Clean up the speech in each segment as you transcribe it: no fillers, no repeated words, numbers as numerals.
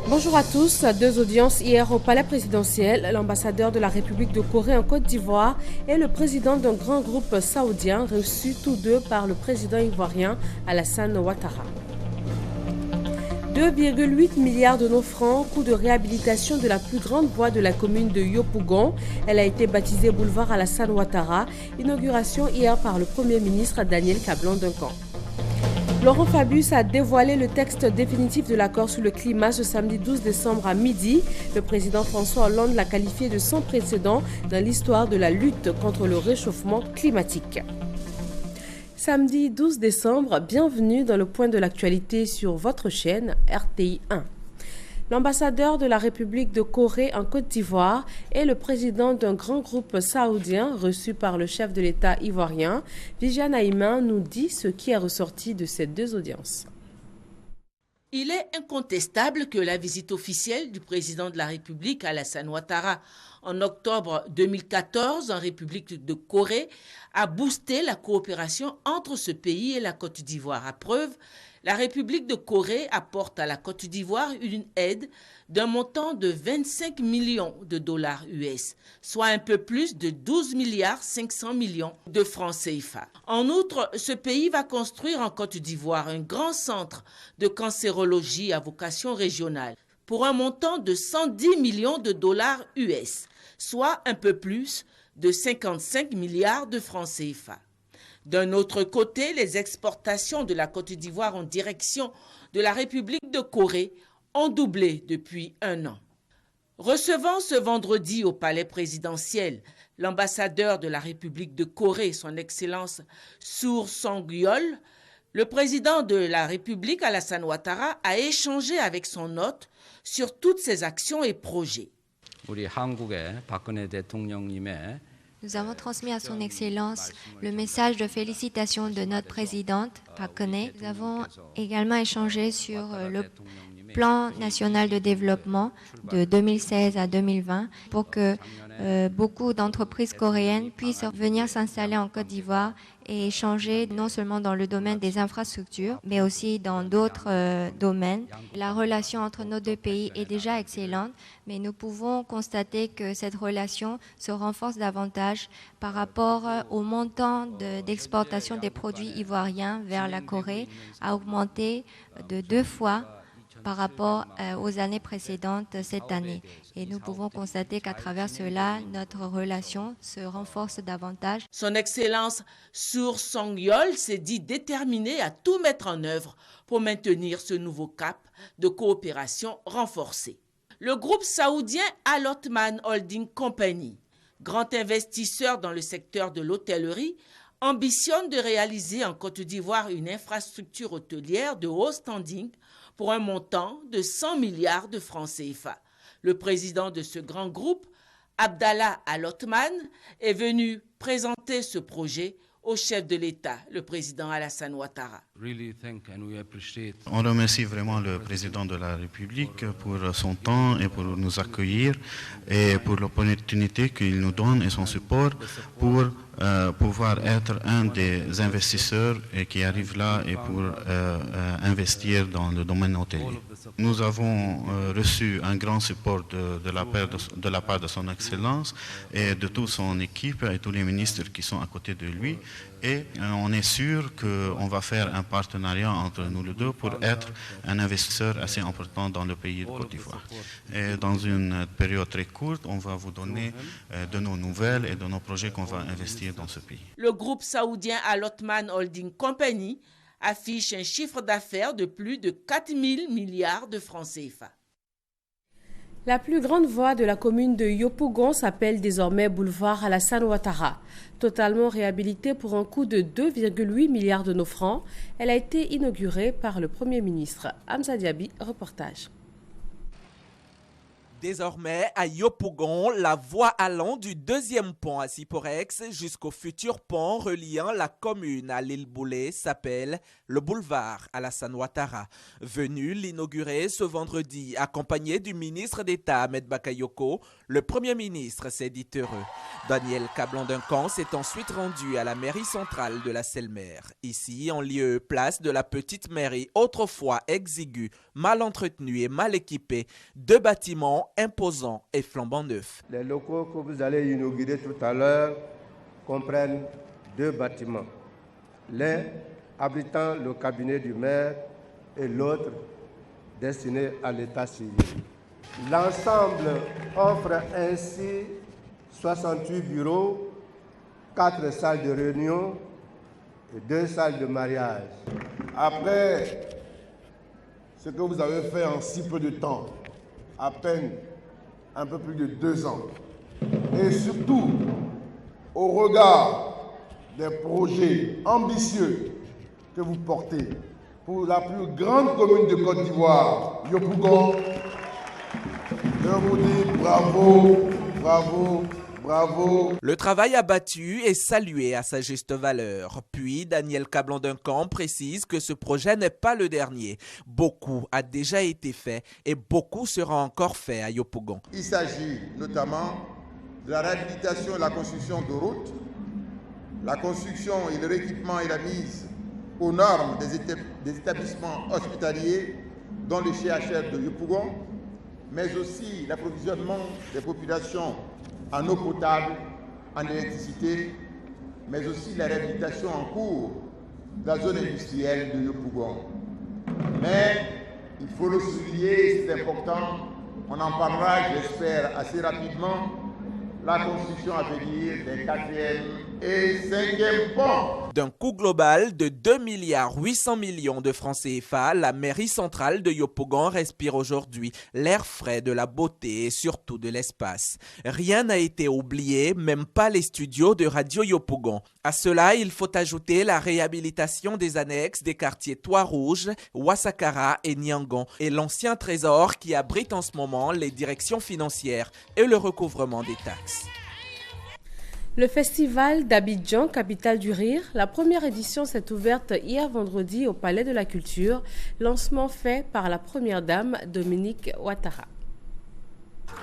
Bonjour à tous. Deux audiences hier au palais présidentiel. L'ambassadeur de la République de Corée en Côte d'Ivoire et le président d'un grand groupe saoudien reçus tous deux par le président ivoirien Alassane Ouattara. 2,8 milliards de nos francs, coût de réhabilitation de la plus grande voie de la commune de Yopougon. Elle a été baptisée boulevard Alassane Ouattara. Inauguration hier par le Premier ministre Daniel Kablan-Duncan. Laurent Fabius a dévoilé le texte définitif de l'accord sur le climat ce samedi 12 décembre à midi. Le président François Hollande l'a qualifié de sans précédent dans l'histoire de la lutte contre le réchauffement climatique. Samedi 12 décembre, bienvenue dans le point de l'actualité sur votre chaîne RTI 1. L'ambassadeur de la République de Corée en Côte d'Ivoire et le président d'un grand groupe saoudien reçu par le chef de l'État ivoirien, Viviane Aïman, nous dit ce qui est ressorti de ces deux audiences. Il est incontestable que la visite officielle du président de la République, Alassane Ouattara, en octobre 2014 en République de Corée, a boosté la coopération entre ce pays et la Côte d'Ivoire. À preuve, la République de Corée apporte à la Côte d'Ivoire une aide d'un montant de 25 millions de dollars US, soit un peu plus de 12 milliards 500 millions de francs CFA. En outre, ce pays va construire en Côte d'Ivoire un grand centre de cancérologie à vocation régionale pour un montant de 110 millions de dollars US, soit un peu plus de 55 milliards de francs CFA. D'un autre côté, les exportations de la Côte d'Ivoire en direction de la République de Corée ont doublé depuis un an. Recevant ce vendredi au palais présidentiel l'ambassadeur de la République de Corée, son Excellence Sour Song-yeol, le président de la République, Alassane Ouattara, a échangé avec son hôte sur toutes ses actions et projets. Nous avons transmis à son Excellence le message de félicitations de notre présidente, Park Geun-hye. Nous avons également échangé sur le plan national de développement de 2016 à 2020 pour que beaucoup d'entreprises coréennes puissent venir s'installer en Côte d'Ivoire et échanger non seulement dans le domaine des infrastructures, mais aussi dans d'autres domaines. La relation entre nos deux pays est déjà excellente, mais nous pouvons constater que cette relation se renforce davantage par rapport au montant d'exportation des produits ivoiriens vers la Corée, a augmenté de 2 fois par rapport aux années précédentes cette année. Et nous pouvons constater qu'à travers cela, notre relation se renforce davantage. Son Excellence Sour Song-yeol s'est dit déterminé à tout mettre en œuvre pour maintenir ce nouveau cap de coopération renforcée. Le groupe saoudien Al Othman Holding Company, grand investisseur dans le secteur de l'hôtellerie, ambitionne de réaliser en Côte d'Ivoire une infrastructure hôtelière de haut standing pour un montant de 100 milliards de francs CFA. Le président de ce grand groupe, Abdallah Al Othman, est venu présenter ce projet au chef de l'État, le président Alassane Ouattara. On remercie vraiment le président de la République pour son temps et pour nous accueillir et pour l'opportunité qu'il nous donne et son support pour pouvoir être un des investisseurs qui arrivent là et pour investir dans le domaine hôtelier. Nous avons reçu un grand support de la part de son Excellence et de toute son équipe et tous les ministres qui sont à côté de lui. Et on est sûr qu'on va faire un partenariat entre nous les deux pour être un investisseur assez important dans le pays de Côte d'Ivoire. Et dans une période très courte, on va vous donner de nos nouvelles et de nos projets qu'on va investir dans ce pays. Le groupe saoudien Al Othman Holding Company affiche un chiffre d'affaires de plus de 4 000 milliards de francs CFA. La plus grande voie de la commune de Yopougon s'appelle désormais boulevard Alassane Ouattara. Totalement réhabilitée pour un coût de 2,8 milliards de nos francs, elle a été inaugurée par le Premier ministre. Hamza Diaby, reportage. Désormais, à Yopougon, la voie allant du deuxième pont à Siporex jusqu'au futur pont reliant la commune à l'île Boulay s'appelle le boulevard Alassane Ouattara. Venu l'inaugurer ce vendredi, accompagné du ministre d'État Ahmed Bakayoko, le Premier ministre s'est dit heureux. Daniel Kablan-Duncan s'est ensuite rendu à la mairie centrale de la Selmer. Ici, en lieu place de la petite mairie, autrefois exiguë, mal entretenue et mal équipée, deux bâtiments imposants et flambant neufs. Les locaux que vous allez inaugurer tout à l'heure comprennent deux bâtiments. L'un abritant le cabinet du maire et l'autre destiné à l'état civil. L'ensemble offre ainsi 68 bureaux, 4 salles de réunion et 2 salles de mariage. Après ce que vous avez fait en si peu de temps, à peine un peu plus de 2 ans, et surtout au regard des projets ambitieux que vous portez pour la plus grande commune de Côte d'Ivoire, Yopougon, je vous dis bravo, bravo, bravo. Le travail abattu est salué à sa juste valeur. Puis Daniel Kablan-Duncan précise que ce projet n'est pas le dernier. Beaucoup a déjà été fait et beaucoup sera encore fait à Yopougon. Il s'agit notamment de la réhabilitation et la construction de routes, la construction et le rééquipement et la mise aux normes des établissements hospitaliers, dont le CHR de Yopougon, mais aussi l'approvisionnement des populations en eau potable, en électricité, mais aussi la réhabilitation en cours de la zone industrielle de Yopougon. Mais il faut le souligner, c'est important, on en parlera, j'espère, assez rapidement, la construction à venir des 4e et 5e ponts. D'un coût global de 2,8 milliards de francs CFA, la mairie centrale de Yopougon respire aujourd'hui l'air frais de la beauté et surtout de l'espace. Rien n'a été oublié, même pas les studios de Radio Yopougon. À cela, il faut ajouter la réhabilitation des annexes des quartiers Trois-Rouges, Ouassakara et Niangon et l'ancien trésor qui abrite en ce moment les directions financières et le recouvrement des taxes. Le festival d'Abidjan, capitale du rire, la première édition s'est ouverte hier vendredi au Palais de la Culture, lancement fait par la première dame Dominique Ouattara.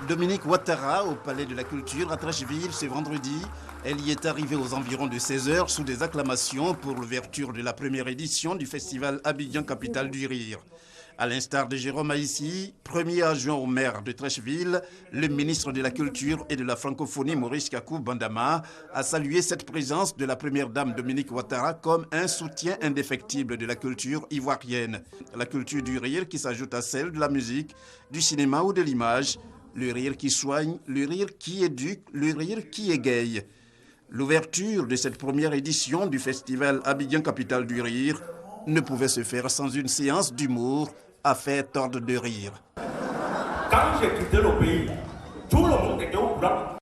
Dominique Ouattara au Palais de la Culture à Treichville ce vendredi. Elle y est arrivée aux environs de 16h sous des acclamations pour l'ouverture de la première édition du festival Abidjan, capitale du rire. À l'instar de Jérôme Haïssi, premier adjoint au maire de Treichville, le ministre de la Culture et de la Francophonie Maurice Kakou Bandama a salué cette présence de la première dame Dominique Ouattara comme un soutien indéfectible de la culture ivoirienne. La culture du rire qui s'ajoute à celle de la musique, du cinéma ou de l'image, le rire qui soigne, le rire qui éduque, le rire qui égaye. L'ouverture de cette première édition du festival Abidjan, capitale du rire, ne pouvait se faire sans une séance d'humour à faire tordre de rire. Quand j'ai quitté le pays, tout le monde était au courant.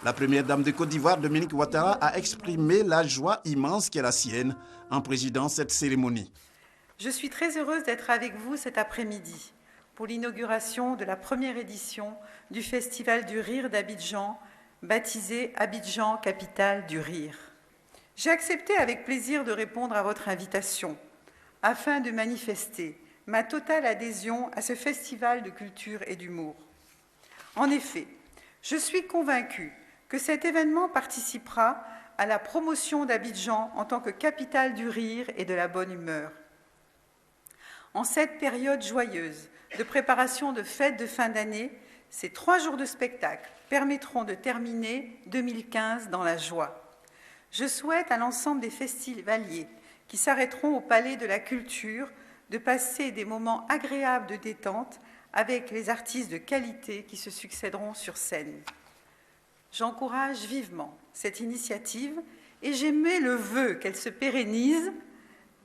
La première dame de Côte d'Ivoire, Dominique Ouattara, a exprimé la joie immense qui est la sienne en présidant cette cérémonie. Je suis très heureuse d'être avec vous cet après-midi pour l'inauguration de la première édition du Festival du Rire d'Abidjan, baptisé Abidjan, capitale du rire. J'ai accepté avec plaisir de répondre à votre invitation afin de manifester ma totale adhésion à ce festival de culture et d'humour. En effet, je suis convaincue que cet événement participera à la promotion d'Abidjan en tant que capitale du rire et de la bonne humeur. En cette période joyeuse de préparation de fêtes de fin d'année, ces 3 jours de spectacle permettront de terminer 2015 dans la joie. Je souhaite à l'ensemble des festivaliers qui s'arrêteront au Palais de la Culture de passer des moments agréables de détente avec les artistes de qualité qui se succéderont sur scène. J'encourage vivement cette initiative et j'émets le vœu qu'elle se pérennise,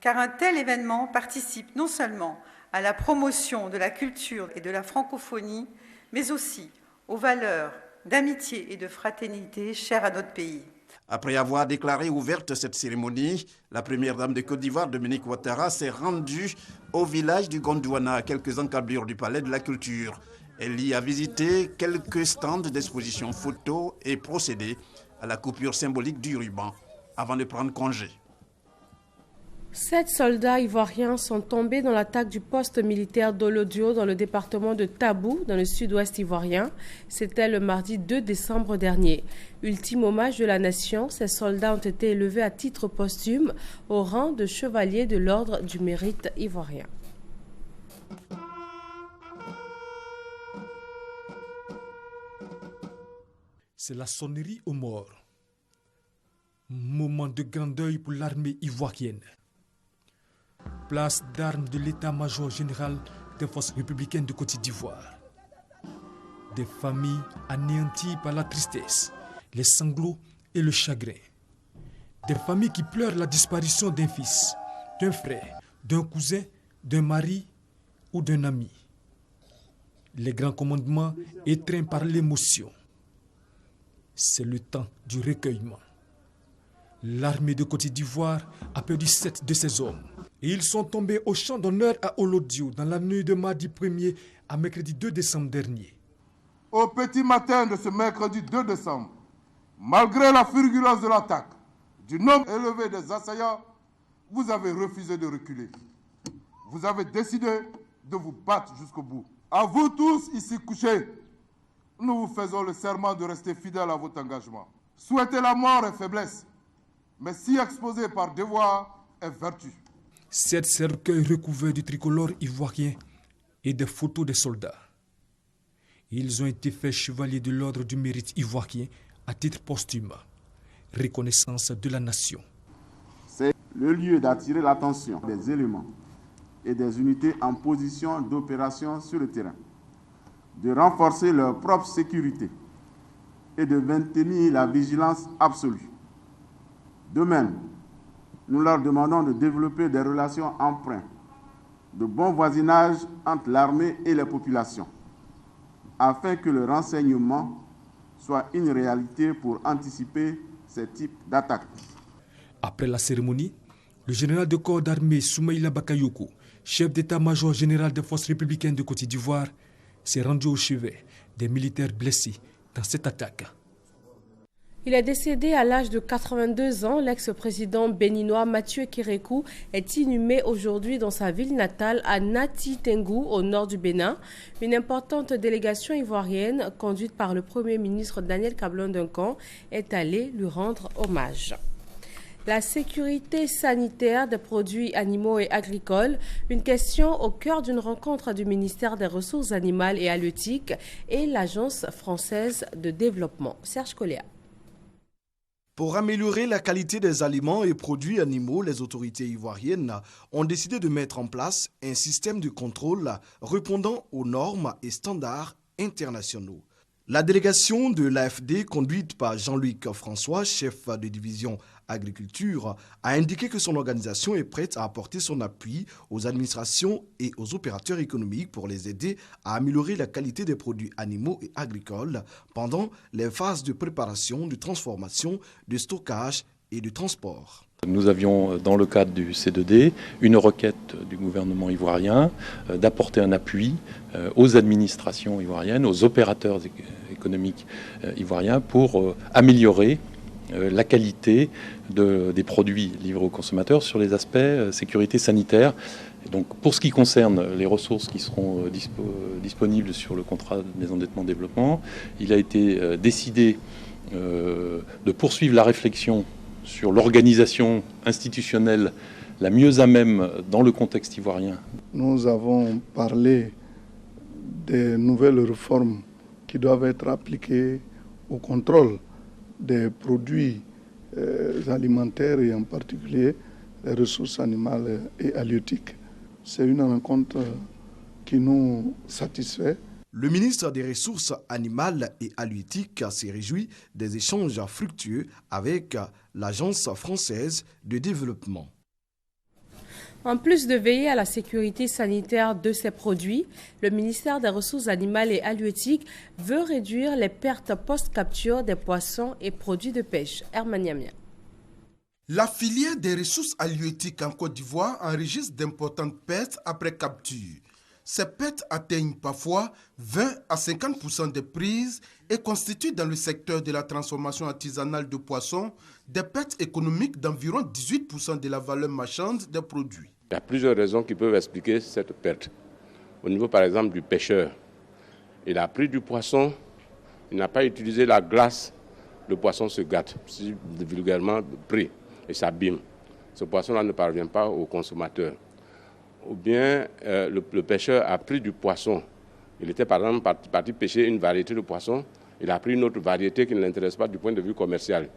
car un tel événement participe non seulement à la promotion de la culture et de la francophonie, mais aussi aux valeurs d'amitié et de fraternité chères à notre pays. Après avoir déclaré ouverte cette cérémonie, la première dame de Côte d'Ivoire, Dominique Ouattara, s'est rendue au village du Gondouana, à quelques encablures du Palais de la Culture. Elle y a visité quelques stands d'exposition photo et procédé à la coupure symbolique du ruban avant de prendre congé. 7 soldats ivoiriens sont tombés dans l'attaque du poste militaire d'Olodio dans le département de Tabou, dans le sud-ouest ivoirien. C'était le mardi 2 décembre dernier. Ultime hommage de la nation, ces soldats ont été élevés à titre posthume au rang de chevaliers de l'ordre du mérite ivoirien. C'est la sonnerie aux morts. Moment de grand deuil pour l'armée ivoirienne. Place d'armes de l'état-major général des forces républicaines de Côte d'Ivoire. Des familles anéanties par la tristesse, les sanglots et le chagrin. Des familles qui pleurent la disparition d'un fils, d'un frère, d'un cousin, d'un mari ou d'un ami. Les grands commandements étreints par l'émotion. C'est le temps du recueillement. L'armée de Côte d'Ivoire a perdu 7 de ses hommes. Et ils sont tombés au champ d'honneur à Olodio dans la nuit de mardi 1er à mercredi 2 décembre dernier. Au petit matin de ce mercredi 2 décembre, malgré la fulgurance de l'attaque, du nombre élevé des assaillants, vous avez refusé de reculer. Vous avez décidé de vous battre jusqu'au bout. À vous tous ici couchés, nous vous faisons le serment de rester fidèles à votre engagement. Souhaiter la mort est faiblesse, mais si exposé par devoir est vertu. 7 cercueils recouverts du tricolore ivoirien et des photos des soldats. Ils ont été faits chevaliers de l'ordre du mérite ivoirien à titre posthume. Reconnaissance de la nation. C'est le lieu d'attirer l'attention des éléments et des unités en position d'opération sur le terrain, de renforcer leur propre sécurité et de maintenir la vigilance absolue. De même, nous leur demandons de développer des relations empreintes de bon voisinage entre l'armée et les populations, afin que le renseignement soit une réalité pour anticiper ces types d'attaques. Après la cérémonie, le général de corps d'armée Soumaïla Bakayoko, chef d'état-major général des forces républicaines de Côte d'Ivoire, s'est rendu au chevet des militaires blessés dans cette attaque. Il est décédé à l'âge de 82 ans. L'ex-président béninois Mathieu Kérékou est inhumé aujourd'hui dans sa ville natale à Nati Tengou, au nord du Bénin. Une importante délégation ivoirienne, conduite par le Premier ministre Daniel Kablon-Duncan, est allée lui rendre hommage. La sécurité sanitaire des produits animaux et agricoles, une question au cœur d'une rencontre du ministère des Ressources animales et halieutiques et l'Agence française de développement. Serge Coléa. Pour améliorer la qualité des aliments et produits animaux, les autorités ivoiriennes ont décidé de mettre en place un système de contrôle répondant aux normes et standards internationaux. La délégation de l'AFD, conduite par Jean-Luc François, chef de division agriculture, a indiqué que son organisation est prête à apporter son appui aux administrations et aux opérateurs économiques pour les aider à améliorer la qualité des produits animaux et agricoles pendant les phases de préparation, de transformation, de stockage et de transport. Nous avions, dans le cadre du C2D, une requête du gouvernement ivoirien d'apporter un appui aux administrations ivoiriennes, aux opérateurs économiques ivoiriens pour améliorer la qualité des produits livrés aux consommateurs sur les aspects sécurité sanitaire. Et donc, pour ce qui concerne les ressources qui seront disponibles sur le contrat de désendettement développement, il a été décidé de poursuivre la réflexion sur l'organisation institutionnelle la mieux à même dans le contexte ivoirien. Nous avons parlé des nouvelles réformes qui doivent être appliquées au contrôle des produits alimentaires et en particulier les ressources animales et halieutiques. C'est une rencontre qui nous satisfait. Le ministre des Ressources animales et halieutiques s'est réjoui des échanges fructueux avec l'Agence française de développement. En plus de veiller à la sécurité sanitaire de ces produits, le ministère des Ressources animales et halieutiques veut réduire les pertes post-capture des poissons et produits de pêche. Hermaniamia. La filière des ressources halieutiques en Côte d'Ivoire enregistre d'importantes pertes après capture. Ces pertes atteignent parfois 20 à 50% des prises et constituent dans le secteur de la transformation artisanale de poissons des pertes économiques d'environ 18% de la valeur marchande des produits. Il y a plusieurs raisons qui peuvent expliquer cette perte. Au niveau par exemple du pêcheur, il a pris du poisson, il n'a pas utilisé la glace, le poisson se gâte, si vulgairement pris, et s'abîme. Ce poisson-là ne parvient pas au consommateur. Ou bien le pêcheur a pris du poisson. Il était par exemple parti pêcher une variété de poisson, il a pris une autre variété qui ne l'intéresse pas du point de vue commercial.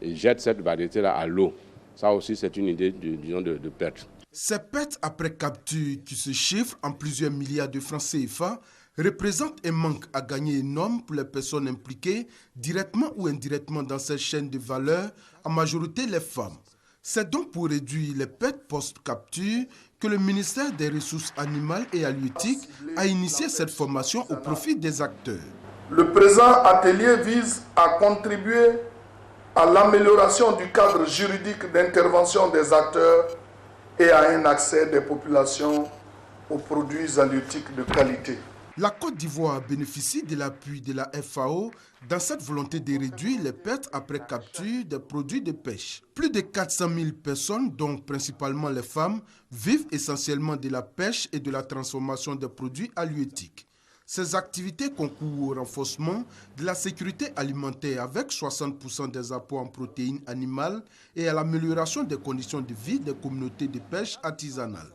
Il jette cette variété-là à l'eau. Ça aussi, c'est une idée de perte. Ces pertes après capture, qui se chiffrent en plusieurs milliards de francs CFA, représentent un manque à gagner énorme pour les personnes impliquées, directement ou indirectement dans cette chaîne de valeur, en majorité les femmes. C'est donc pour réduire les pertes post-capture que le ministère des Ressources animales et halieutiques a initié cette formation au profit des acteurs. Le présent atelier vise à contribuer à l'amélioration du cadre juridique d'intervention des acteurs et à un accès des populations aux produits halieutiques de qualité. La Côte d'Ivoire bénéficie de l'appui de la FAO dans cette volonté de réduire les pertes après capture des produits de pêche. Plus de 400 000 personnes, dont principalement les femmes, vivent essentiellement de la pêche et de la transformation des produits halieutiques. Ces activités concourent au renforcement de la sécurité alimentaire avec 60% des apports en protéines animales et à l'amélioration des conditions de vie des communautés de pêche artisanales.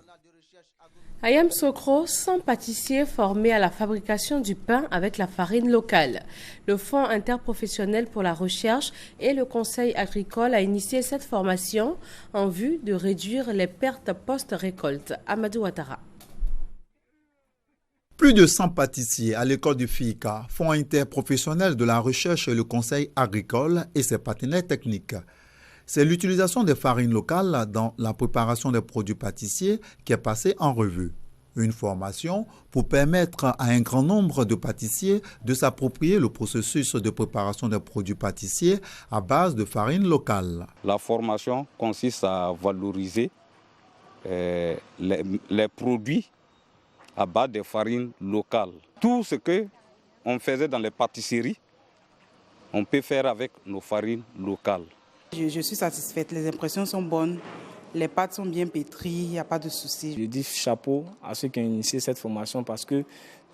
À Yamoussoukro, 100 pâtissiers formés à la fabrication du pain avec la farine locale. Le Fonds interprofessionnel pour la recherche et le Conseil agricole a initié cette formation en vue de réduire les pertes post-récolte. Amadou Ouattara. Plus de 100 pâtissiers à l'école du FICA, Fonds interprofessionnel de la recherche et le Conseil agricole et ses partenaires techniques. C'est l'utilisation des farines locales dans la préparation des produits pâtissiers qui est passée en revue. Une formation pour permettre à un grand nombre de pâtissiers de s'approprier le processus de préparation des produits pâtissiers à base de farine locale. La formation consiste à valoriser les produits à base de farine locale. Tout ce qu'on faisait dans les pâtisseries, on peut faire avec nos farines locales. Je suis satisfaite, les impressions sont bonnes, les pâtes sont bien pétries, il n'y a pas de souci. Je dis chapeau à ceux qui ont initié cette formation parce que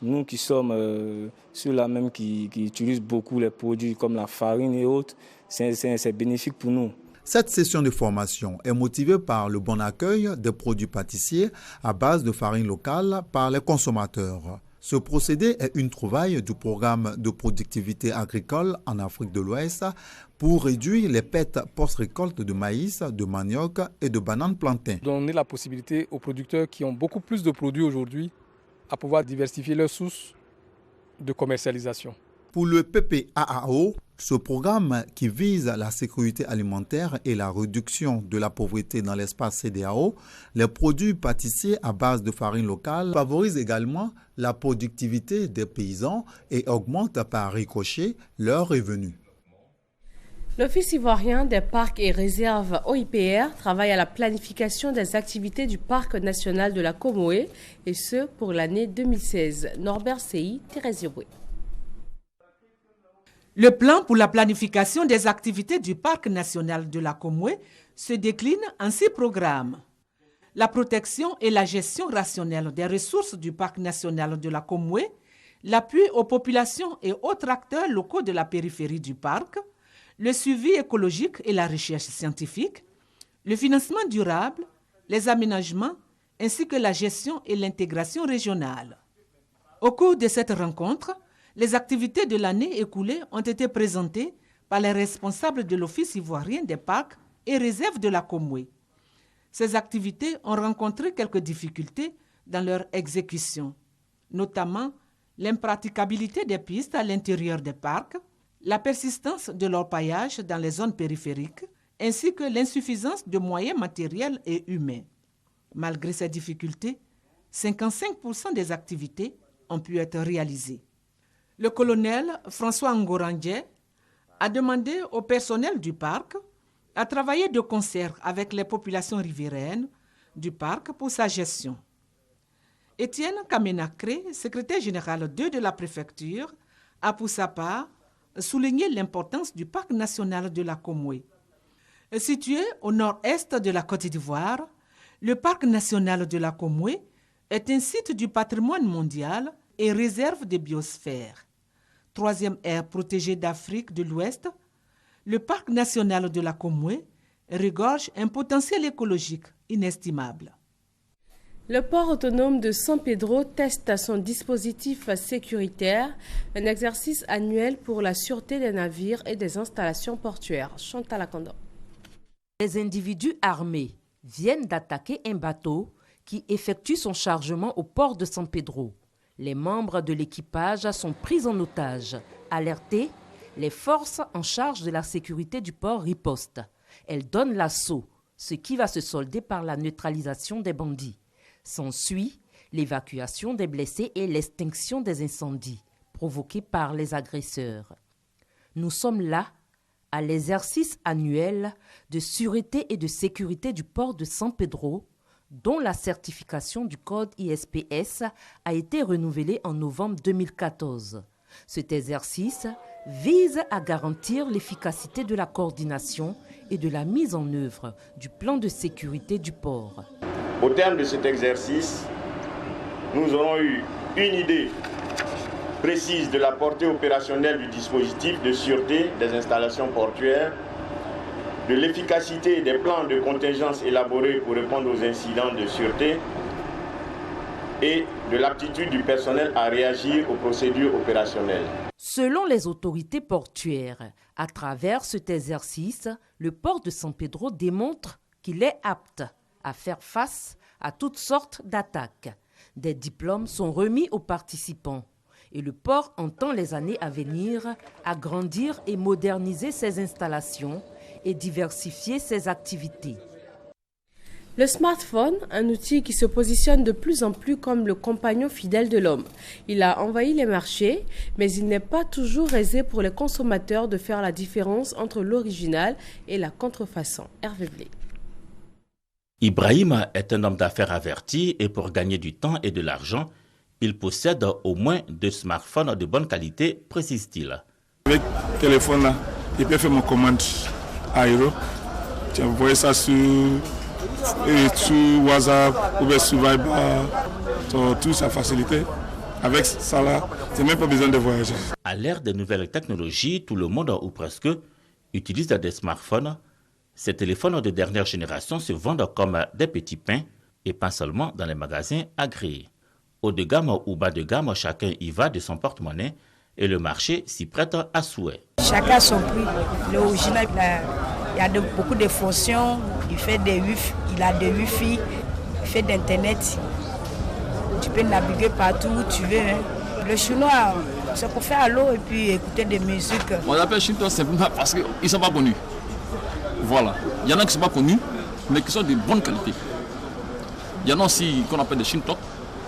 nous qui sommes ceux-là même qui utilisent beaucoup les produits comme la farine et autres, c'est bénéfique pour nous. Cette session de formation est motivée par le bon accueil des produits pâtissiers à base de farine locale par les consommateurs. Ce procédé est une trouvaille du programme de productivité agricole en Afrique de l'Ouest pour réduire les pertes post-récolte de maïs, de manioc et de bananes plantains. Donner la possibilité aux producteurs qui ont beaucoup plus de produits aujourd'hui à pouvoir diversifier leurs sources de commercialisation. Pour le PPAAO, ce programme qui vise la sécurité alimentaire et la réduction de la pauvreté dans l'espace CEDEAO, les produits pâtissiers à base de farine locale favorisent également la productivité des paysans et augmentent par ricochet leurs revenus. L'Office ivoirien des parcs et réserves OIPR travaille à la planification des activités du Parc national de la Comoé, et ce pour l'année 2016. Norbert Seyi, Thérèse Yoboué. Le plan pour la planification des activités du Parc national de la Comoé se décline en 6 programmes. La protection et la gestion rationnelle des ressources du Parc national de la Comoé, l'appui aux populations et autres acteurs locaux de la périphérie du parc, le suivi écologique et la recherche scientifique, le financement durable, les aménagements, ainsi que la gestion et l'intégration régionale. Au cours de cette rencontre, les activités de l'année écoulée ont été présentées par les responsables de l'Office ivoirien des parcs et réserves de la Comoé. Ces activités ont rencontré quelques difficultés dans leur exécution, notamment l'impraticabilité des pistes à l'intérieur des parcs, la persistance de l'orpaillage dans les zones périphériques, ainsi que l'insuffisance de moyens matériels et humains. Malgré ces difficultés, 55% des activités ont pu être réalisées. Le colonel François Ngorandje a demandé au personnel du parc à travailler de concert avec les populations riveraines du parc pour sa gestion. Étienne Kamenakré, secrétaire général 2 de la préfecture, a pour sa part souligné l'importance du parc national de la Komoué. Situé au nord-est de la Côte d'Ivoire, le parc national de la Komoué est un site du patrimoine mondial et réserve de biosphère. 3e aire protégée d'Afrique de l'Ouest, le parc national de la Komoué regorge un potentiel écologique inestimable. Le port autonome de San Pedro teste son dispositif sécuritaire, un exercice annuel pour la sûreté des navires et des installations portuaires. Chantal Akando. Des individus armés viennent d'attaquer un bateau qui effectue son chargement au port de San Pedro. Les membres de l'équipage sont pris en otage. Alertés, les forces en charge de la sécurité du port ripostent. Elles donnent l'assaut, ce qui va se solder par la neutralisation des bandits. S'ensuit l'évacuation des blessés et l'extinction des incendies provoqués par les agresseurs. Nous sommes là à l'exercice annuel de sûreté et de sécurité du port de San Pedro, dont la certification du code ISPS a été renouvelée en novembre 2014. Cet exercice vise à garantir l'efficacité de la coordination et de la mise en œuvre du plan de sécurité du port. Au terme de cet exercice, nous aurons eu une idée précise de la portée opérationnelle du dispositif de sûreté des installations portuaires, de l'efficacité des plans de contingence élaborés pour répondre aux incidents de sûreté et de l'aptitude du personnel à réagir aux procédures opérationnelles. Selon les autorités portuaires, à travers cet exercice, le port de San Pedro démontre qu'il est apte à faire face à toutes sortes d'attaques. Des diplômes sont remis aux participants et le port entend les années à venir agrandir et moderniser ses installations et diversifier ses activités. Le smartphone, un outil qui se positionne de plus en plus comme le compagnon fidèle de l'homme. Il a envahi les marchés, mais il n'est pas toujours aisé pour les consommateurs de faire la différence entre l'original et la contrefaçon. Hervé Blé. Ibrahim est un homme d'affaires averti et pour gagner du temps et de l'argent, il possède au moins 2 smartphones de bonne qualité, précise-t-il. Avec le téléphone là, je peux faire mon commande aéro. Tu envoies ça sur WhatsApp ou bien sur Viber, tout ça facilité. Avec ça là, tu n'as même pas besoin de voyager. À l'ère des nouvelles technologies, tout le monde ou presque utilise des smartphones. Ces téléphones de dernière génération se vendent comme des petits pains et pas seulement dans les magasins agréés. Haut de gamme ou bas de gamme, chacun y va de son porte-monnaie et le marché s'y prête à souhait. Chacun a son prix. L'original, il y a beaucoup de fonctions, il fait des wifi, il a des wifi, il fait d'internet. Tu peux naviguer partout où tu veux. Hein. Le chinois, c'est pour faire à l'eau et puis écouter des musiques. On appelle chinois simplement parce qu'ils ne sont pas connus. Voilà. Il y en a qui ne sont pas connus, mais qui sont de bonne qualité. Il y en a aussi qu'on appelle des Shintok,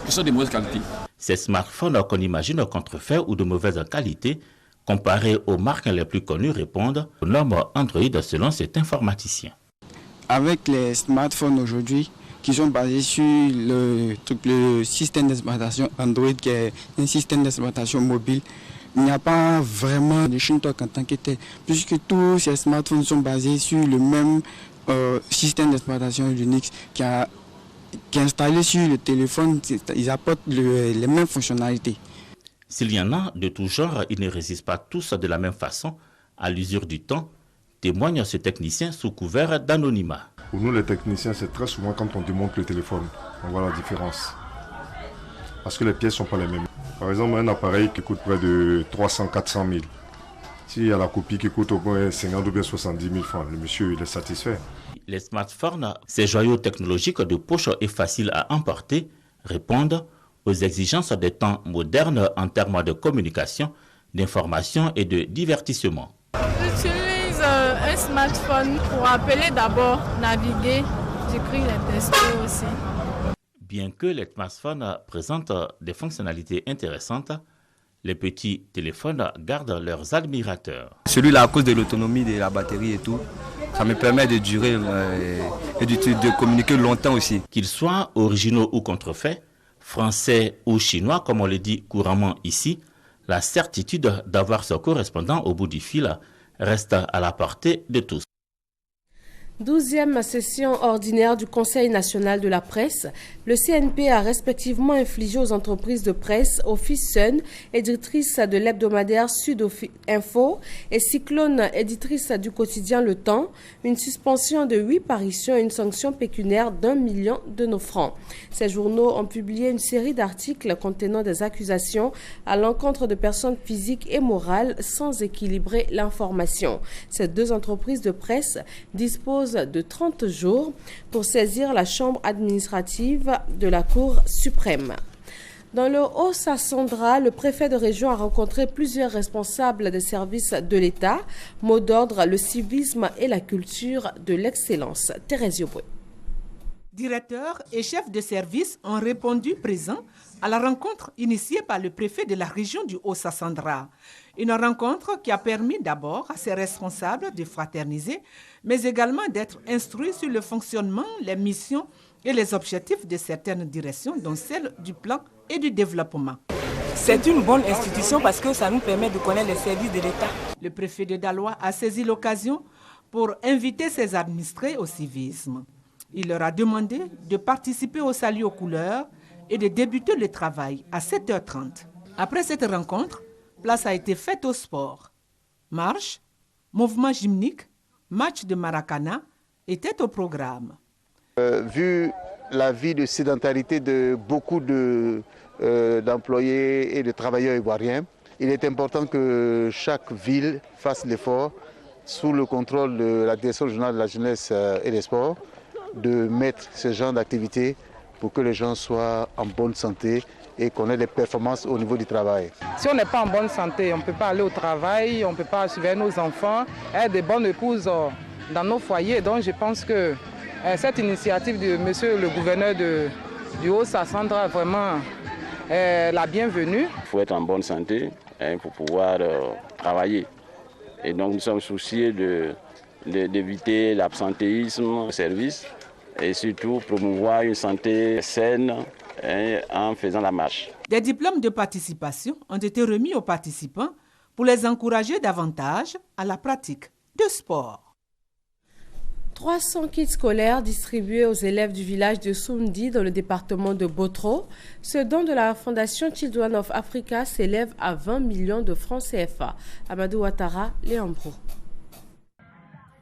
qui sont de mauvaise qualité. Ces smartphones qu'on imagine contrefaits ou de mauvaise qualité, comparés aux marques les plus connues, répondent aux normes Android selon cet informaticien. Avec les smartphones aujourd'hui, qui sont basés sur le système d'exploitation Android, qui est un système d'exploitation mobile, il n'y a pas vraiment de Shintok en tant que tel, puisque tous ces smartphones sont basés sur le même système d'exploitation Unix qui est installé sur le téléphone. Ils apportent les mêmes fonctionnalités. S'il y en a de tout genre, ils ne résistent pas tous de la même façon à l'usure du temps, témoigne ce technicien sous couvert d'anonymat. Pour nous les techniciens, c'est très souvent quand on démonte le téléphone, on voit la différence. Parce que les pièces ne sont pas les mêmes. Par exemple, un appareil qui coûte près de 300-400 000. S'il y a la copie qui coûte au moins 50 ou bien 70 000 francs, le monsieur il est satisfait. Les smartphones, ces joyaux technologiques de poche et faciles à emporter, répondent aux exigences des temps modernes en termes de communication, d'information et de divertissement. J'utilise un smartphone pour appeler d'abord, naviguer, j'écris les textos aussi. Bien que les smartphones présentent des fonctionnalités intéressantes, les petits téléphones gardent leurs admirateurs. Celui-là, à cause de l'autonomie de la batterie et tout, ça me permet de durer et de communiquer longtemps aussi. Qu'ils soient originaux ou contrefaits, Français ou chinois, comme on le dit couramment ici, la certitude d'avoir son correspondant au bout du fil reste à la portée de tous. 12e session ordinaire du Conseil national de la presse, le CNP a respectivement infligé aux entreprises de presse Office Sun, éditrice de l'hebdomadaire Sud Info, et Cyclone, éditrice du quotidien Le Temps, une suspension de 8 parutions et une sanction pécuniaire d'1 million de nos francs. Ces journaux ont publié une série d'articles contenant des accusations à l'encontre de personnes physiques et morales sans équilibrer l'information. Ces deux entreprises de presse disposent de 30 jours pour saisir la chambre administrative de la Cour suprême. Dans le Haut-Sassandra, le préfet de région a rencontré plusieurs responsables des services de l'État. Mot d'ordre, le civisme et la culture de l'excellence. Thérèse Yoboué. Directeurs et chefs de service ont répondu présents à la rencontre initiée par le préfet de la région du Haut-Sassandra. Une rencontre qui a permis d'abord à ces responsables de fraterniser, mais également d'être instruits sur le fonctionnement, les missions et les objectifs de certaines directions, dont celle du plan et du développement. C'est une bonne institution parce que ça nous permet de connaître les services de l'État. Le préfet de Daloa a saisi l'occasion pour inviter ses administrés au civisme. Il leur a demandé de participer au salut aux couleurs et de débuter le travail à 7h30. Après cette rencontre, place a été faite au sport. Marche, mouvement gymnique, match de Maracana étaient au programme. Vu la vie de sédentarité de beaucoup d'employés et de travailleurs ivoiriens, il est important que chaque ville fasse l'effort, sous le contrôle de la direction régionale de la jeunesse et des sports, de mettre ce genre d'activité pour que les gens soient en bonne santé et qu'on ait des performances au niveau du travail. Si on n'est pas en bonne santé, on ne peut pas aller au travail, on ne peut pas suivre nos enfants, être des bonnes épouses dans nos foyers. Donc je pense que cette initiative de monsieur le gouverneur du Haut-Sassandra est vraiment la bienvenue. Il faut être en bonne santé pour pouvoir travailler. Et donc nous sommes soucieux d'éviter l'absentéisme au service et surtout promouvoir une santé saine en faisant la marche. Des diplômes de participation ont été remis aux participants pour les encourager davantage à la pratique de sport. 300 kits scolaires distribués aux élèves du village de Soundi dans le département de Botro. Ce don de la Fondation Children of Africa s'élève à 20 millions de francs CFA. Amadou Ouattara, Léambro.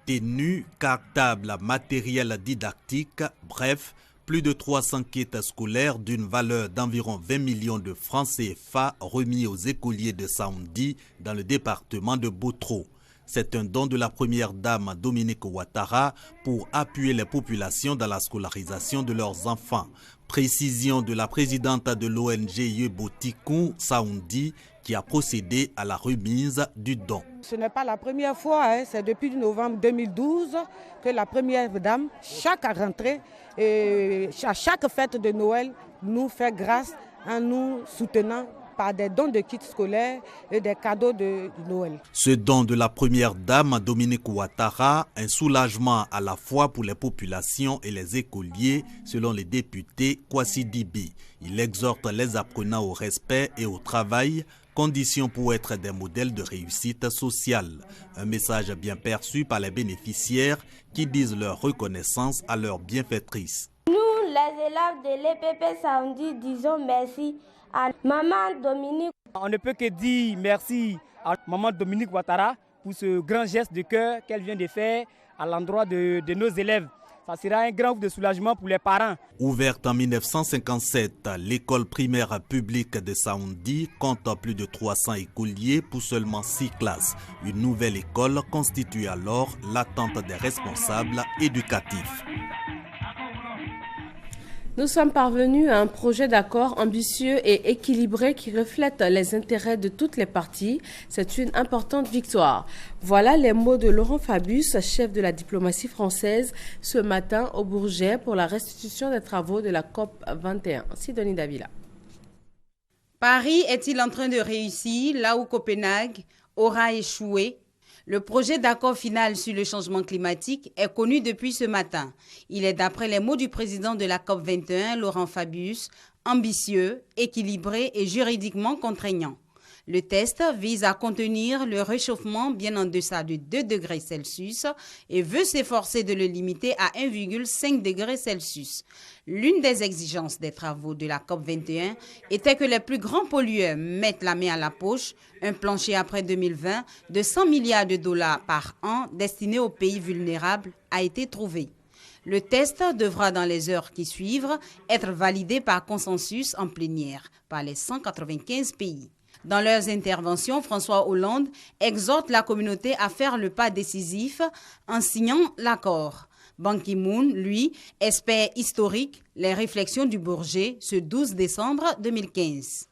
Tenues, cartables, matériel didactique, bref, plus de 300 kits scolaires d'une valeur d'environ 20 millions de francs CFA remis aux écoliers de Saoundi dans le département de Botro. C'est un don de la première dame Dominique Ouattara pour appuyer les populations dans la scolarisation de leurs enfants. Précision de la présidente de l'ONG Yebotikou Saoundi qui a procédé à la remise du don. Ce n'est pas la première fois, c'est depuis novembre 2012 que la première dame, chaque rentrée, à chaque fête de Noël, nous fait grâce en nous soutenant par des dons de kits scolaires et des cadeaux de Noël. Ce don de la première dame Dominique Ouattara, un soulagement à la fois pour les populations et les écoliers, selon les députés Kwasi Dibi. Il exhorte les apprenants au respect et au travail, conditions pour être des modèles de réussite sociale. Un message bien perçu par les bénéficiaires qui disent leur reconnaissance à leur bienfaitrice. Nous, les élèves de l'EPP Saoundi, disons merci à Maman Dominique. On ne peut que dire merci à Maman Dominique Ouattara pour ce grand geste de cœur qu'elle vient de faire à l'endroit de nos élèves. Ça sera un grand coup de soulagement pour les parents. Ouverte en 1957, l'école primaire publique de Saoundi compte plus de 300 écoliers pour seulement 6 classes. Une nouvelle école constitue alors l'attente des responsables éducatifs. Nous sommes parvenus à un projet d'accord ambitieux et équilibré qui reflète les intérêts de toutes les parties. C'est une importante victoire. Voilà les mots de Laurent Fabius, chef de la diplomatie française, ce matin au Bourget pour la restitution des travaux de la COP 21. Sidonie Davila. Paris est-il en train de réussir là où Copenhague aura échoué? Le projet d'accord final sur le changement climatique est connu depuis ce matin. Il est d'après les mots du président de la COP 21, Laurent Fabius, ambitieux, équilibré et juridiquement contraignant. Le test vise à contenir le réchauffement bien en deçà de 2 degrés Celsius et veut s'efforcer de le limiter à 1,5 degrés Celsius. L'une des exigences des travaux de la COP21 était que les plus grands pollueurs mettent la main à la poche. Un plancher après 2020 de 100 milliards de dollars par an destiné aux pays vulnérables a été trouvé. Le test devra dans les heures qui suivent être validé par consensus en plénière par les 195 pays. Dans leurs interventions, François Hollande exhorte la communauté à faire le pas décisif en signant l'accord. Ban Ki-moon, lui, espère historique les réflexions du Bourget ce 12 décembre 2015.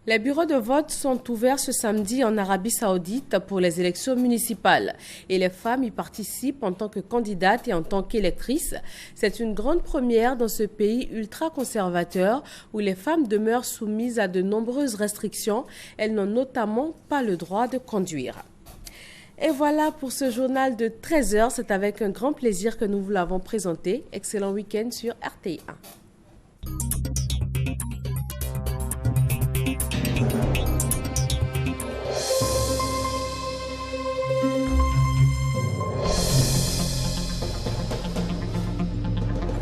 Les bureaux de vote sont ouverts ce samedi en Arabie Saoudite pour les élections municipales et les femmes y participent en tant que candidates et en tant qu'électrices. C'est une grande première dans ce pays ultra-conservateur où les femmes demeurent soumises à de nombreuses restrictions. Elles n'ont notamment pas le droit de conduire. Et voilà pour ce journal de 13h. C'est avec un grand plaisir que nous vous l'avons présenté. Excellent week-end sur RTI1.